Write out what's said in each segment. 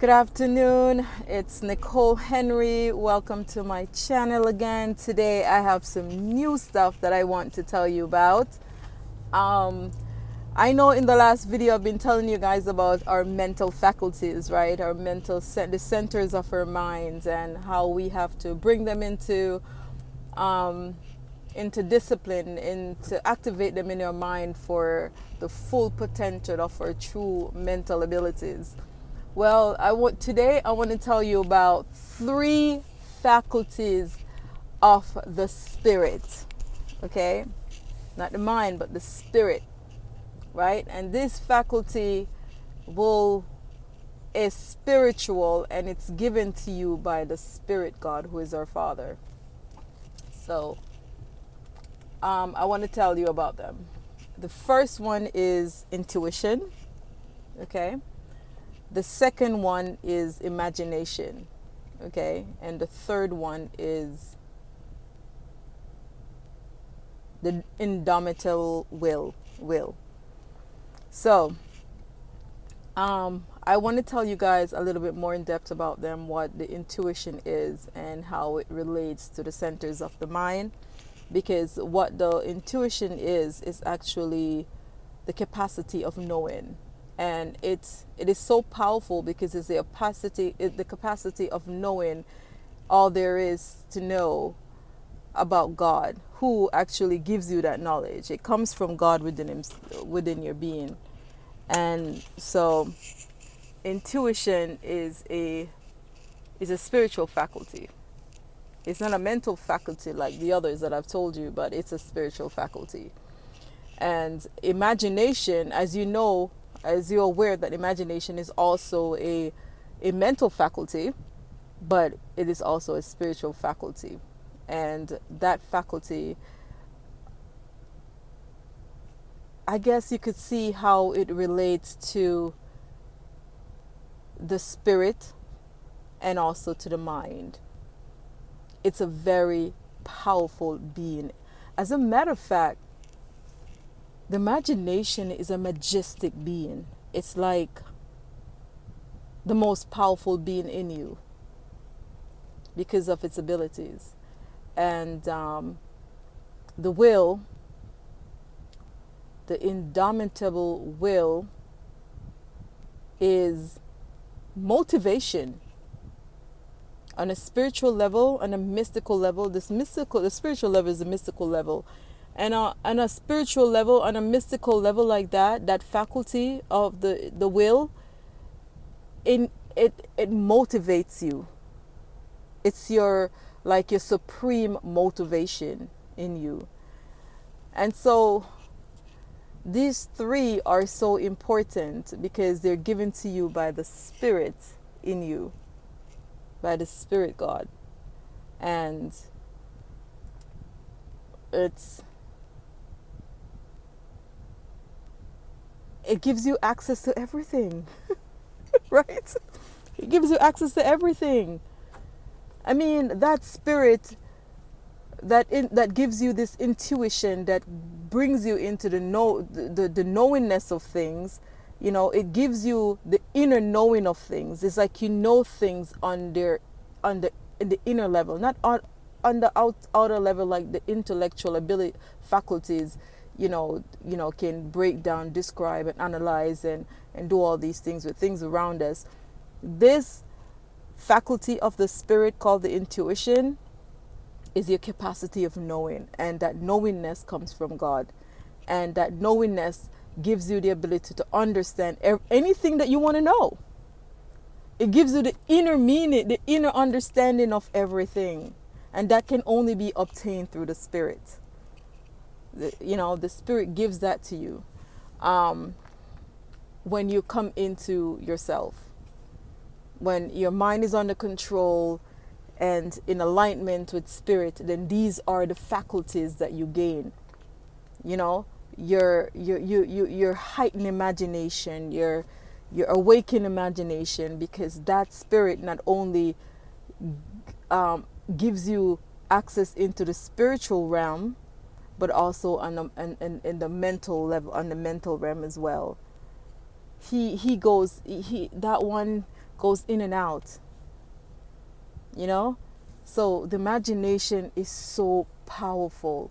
Good afternoon, it's Nicole Henry. Welcome to my channel again. Today I have some new stuff that I want to tell you about. I know in the last video I've been telling you guys about our mental faculties, right? Our the centers of our minds, and how we have to bring them into discipline, to activate them in your mind for the full potential of our true mental abilities. Well, today I want to tell you about 3 faculties of the spirit. Okay? Not the mind, but the spirit. Right? And this faculty is spiritual, and it's given to you by the Spirit God, who is our Father. So, I want to tell you about them. The first one is intuition. Okay? The second one is imagination, okay? And the third one is the indomitable will. So, I want to tell you guys a little bit more in depth about them, what the intuition is and how it relates to the centers of the mind. Because what the intuition is actually the capacity of knowing. And it is so powerful because it's the capacity of knowing all there is to know about God, who actually gives you that knowledge. It comes from God within your being. And so intuition is a spiritual faculty. It's not a mental faculty like the others that I've told you, but it's a spiritual faculty. And imagination, as you're aware that imagination is also a mental faculty, but it is also a spiritual faculty. And that faculty, I guess you could see how it relates to the spirit and also to the mind. It's a very powerful being. As a matter of fact, the imagination is a majestic being. It's like the most powerful being in you because of its abilities. And the will, the indomitable will, is motivation on a spiritual level, on a mystical level. The spiritual level is a mystical level. And on a spiritual level, on a mystical level like that faculty of the will, it motivates you. It's your supreme motivation in you. And so these 3 are so important because they're given to you by the Spirit in you, by the Spirit God. And it gives you access to everything, right? It gives you access to everything. I mean, that spirit that gives you this intuition, that brings you into the knowingness of things. It gives you the inner knowing of things. It's like you know things in the inner level, not on the outer level, like the intellectual ability faculties. Can break down, describe, and analyze, and do all these things with things around us. This faculty of the spirit, called the intuition, is your capacity of knowing. And that knowingness comes from God. And that knowingness gives you the ability to understand anything that you want to know. It gives you the inner meaning, the inner understanding of everything. And that can only be obtained through the Spirit. The Spirit gives that to you when you come into yourself. When your mind is under control and in alignment with Spirit, then these are the faculties that you gain. Your heightened imagination, your awakened imagination, because that Spirit not only gives you access into the spiritual realm, but also in the mental level, on the mental realm as well. That one goes in and out, you know? So the imagination is so powerful.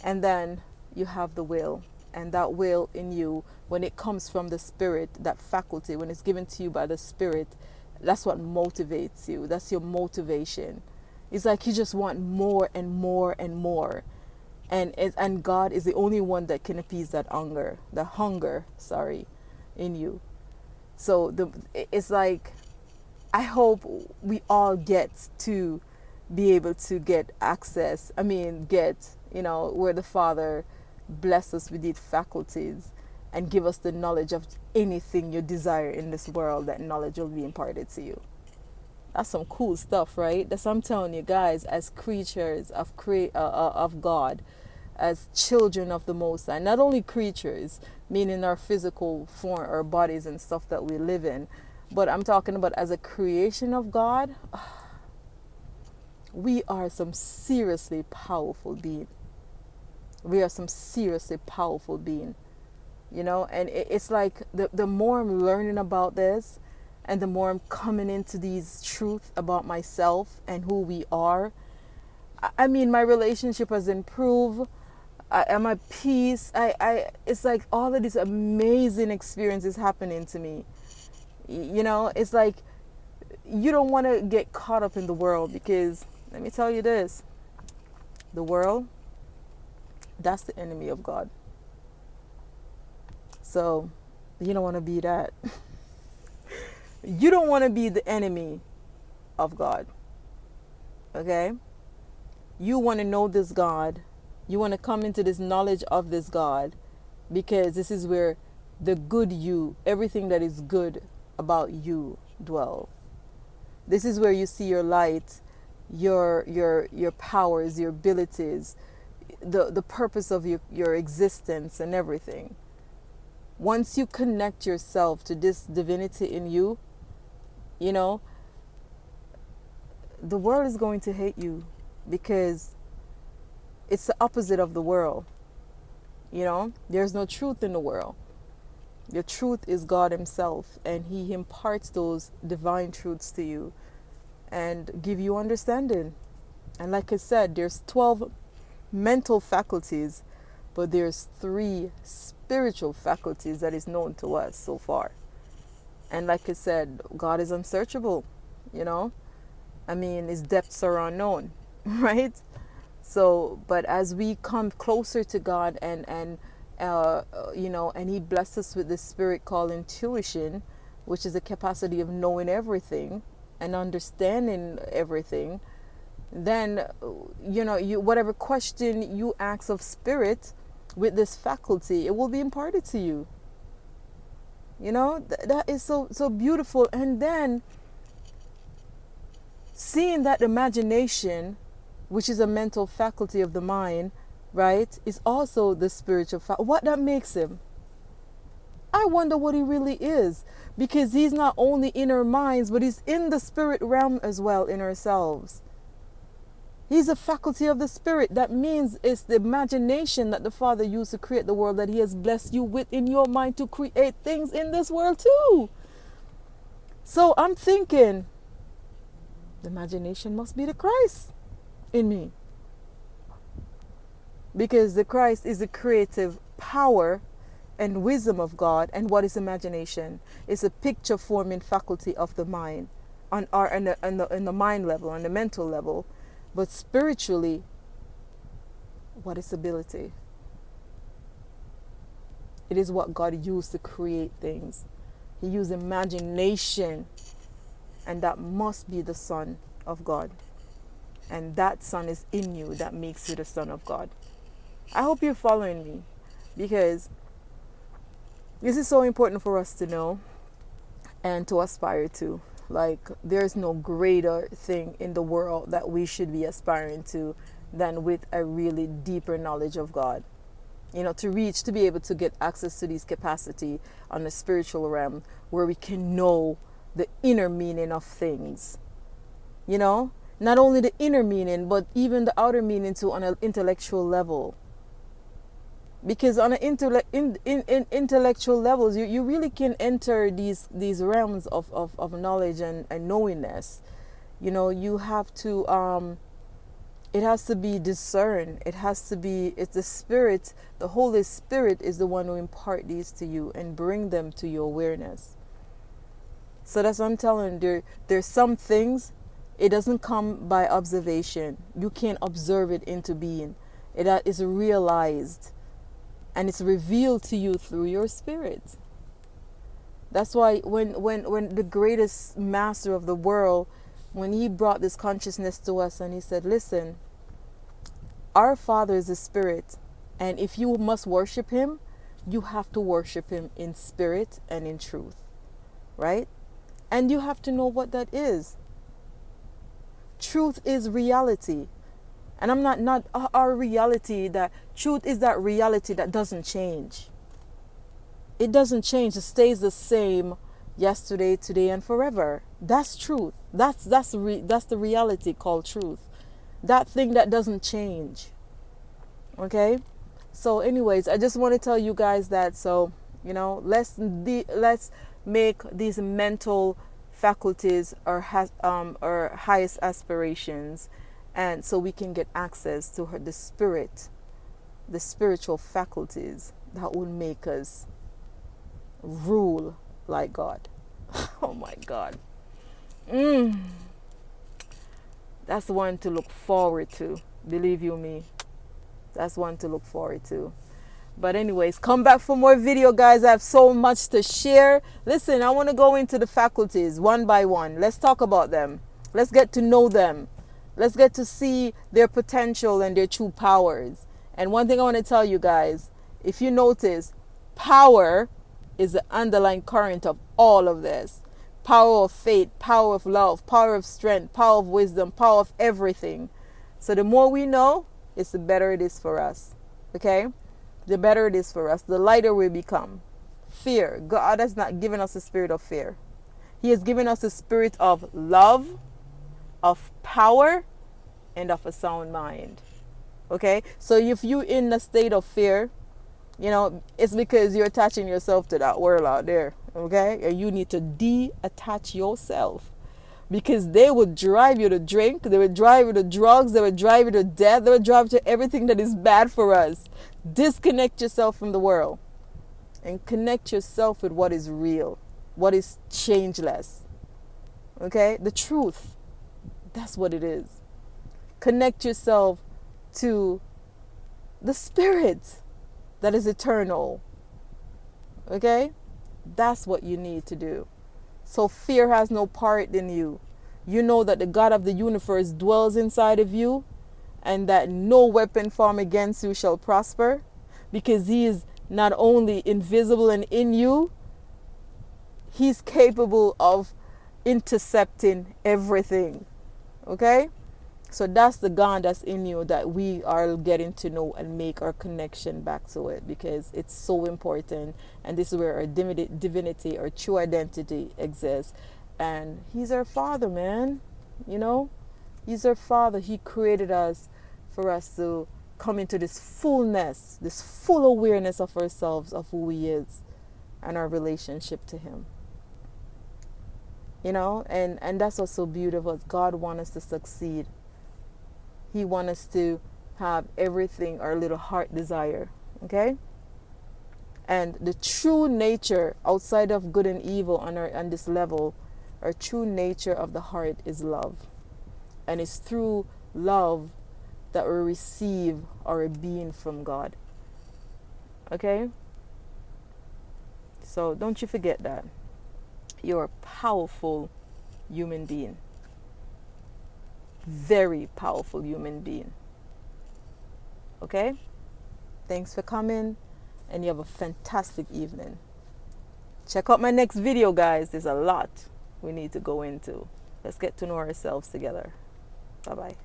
And then you have the will. And that will in you, when it comes from the Spirit, that faculty, when it's given to you by the Spirit, that's what motivates you. That's your motivation. It's like you just want more and more and more. And God is the only one that can appease that hunger, in you. So it's like, I hope we all get to be able to get access. Where the Father bless us with these faculties and give us the knowledge of anything you desire in this world. That knowledge will be imparted to you. That's some cool stuff, right? That's what I'm telling you guys, as creatures of God, as children of the Most High. Not only creatures, meaning our physical form, our bodies and stuff that we live in, but I'm talking about as a creation of God. We are some seriously powerful being. We are some seriously powerful being. And it's like the more I'm learning about this, and the more I'm coming into these truths about myself and who we are, my relationship has improved. I'm at peace. It's like all of these amazing experiences happening to me. It's like you don't want to get caught up in the world, because let me tell you this, the world, that's the enemy of God. So you don't want to be that. You don't want to be the enemy of God. Okay? You want to know this God. You want to come into this knowledge of this God, because this is where the good you, everything that is good about you, dwell. This is where you see your light, your powers, your abilities, the purpose of your existence and everything. Once you connect yourself to this divinity in you, the world is going to hate you, because it's the opposite of the world. There's no truth in the world. The truth is God Himself, and He imparts those divine truths to you and give you understanding. And like I said, there's 12 mental faculties, but there's 3 spiritual faculties that is known to us so far. And like I said, God is unsearchable, His depths are unknown, right? So, but as we come closer to God and He blesses us with this spirit called intuition, which is the capacity of knowing everything and understanding everything, then, you whatever question you ask of spirit with this faculty, it will be imparted to you. That is so beautiful. And then seeing that imagination, which is a mental faculty of the mind, right, is also the spiritual what that makes Him. I wonder what He really is, because He's not only in our minds, but He's in the spirit realm as well, in ourselves. He's a faculty of the Spirit. That means it's the imagination that the Father used to create the world, that He has blessed you with in your mind to create things in this world too. So I'm thinking, the imagination must be the Christ in me. Because the Christ is the creative power and wisdom of God. And what is imagination? It's a picture forming faculty of the mind, on the mind level, on the mental level. But spiritually, what is ability? It is what God used to create things. He used imagination, and that must be the Son of God. And that Son is in you, that makes you the Son of God. I hope you're following me, because this is so important for us to know and to aspire to. Like, there's no greater thing in the world that we should be aspiring to than with a really deeper knowledge of God. To be able to get access to these capacity on the spiritual realm, where we can know the inner meaning of things. Not only the inner meaning, but even the outer meaning too, on an intellectual level. Because on an in intellectual levels, you really can enter these realms of knowledge and knowingness. You know, you have to it has to be discerned. It has to be, it's the Spirit, the Holy Spirit is the one who impart these to you and bring them to your awareness. So that's what I'm telling you. There's some things, it doesn't come by observation. You can't observe it into being. It is realized and it's revealed to you through your spirit. That's why when the greatest master of the world, when he brought this consciousness to us and he said, listen, our Father is a spirit, and if you must worship him, you have to worship him in spirit and in truth, right? And you have to know what that is. Truth is reality. And I'm not our reality, that truth is that reality that doesn't change. It doesn't change. It stays the same yesterday, today, and forever. That's truth. That's the reality called truth. That thing that doesn't change. Okay? So anyways, I just want to tell you guys that, so, you know, let's make these mental faculties our highest aspirations, and so we can get access to the spirit, the spiritual faculties that will make us rule like God. Oh my God. That's the one to look forward to. Believe you me. That's one to look forward to. But anyways, come back for more video, guys. I have so much to share. Listen, I want to go into the faculties one by one. Let's talk about them. Let's get to know them. Let's get to see their potential and their true powers. And one thing I want to tell you guys, if you notice, power is the underlying current of all of this. Power of faith, power of love, power of strength, power of wisdom, power of everything. So the more we know, it's the better it is for us. Okay? The better it is for us, the lighter we become. Fear. God has not given us a spirit of fear. He has given us a spirit of love, of power, and of a sound mind. Okay? So if you're in a state of fear, you know, it's because you're attaching yourself to that world out there. Okay? And you need to de-attach yourself. Because they would drive you to drink, they would drive you to drugs, they would drive you to death, they would drive you to everything that is bad for us. Disconnect yourself from the world and connect yourself with what is real, what is changeless. Okay? The truth. That's what it is. Connect yourself to the spirit that is eternal. Okay? That's what you need to do. So fear has no part in you. You know that the God of the universe dwells inside of you, and that no weapon formed against you shall prosper, because he is not only invisible and in you, he's capable of intercepting everything. Okay? So that's the God that's in you that we are getting to know and make our connection back to it, because it's so important. And this is where our divinity, our true identity exists. And he's our Father, man. You know, he's our Father. He created us for us to come into this fullness, this full awareness of ourselves, of who he is, and our relationship to him. You know, and that's what's so beautiful. God wants us to succeed. He wants us to have everything our little heart desire. Okay? And the true nature outside of good and evil on this level, our true nature of the heart is love. And it's through love that we receive our being from God. Okay? So don't you forget that. You're a powerful human being. Very powerful human being. Okay? Thanks for coming, and you have a fantastic evening. Check out my next video, guys. There's a lot we need to go into. Let's get to know ourselves together. Bye-bye.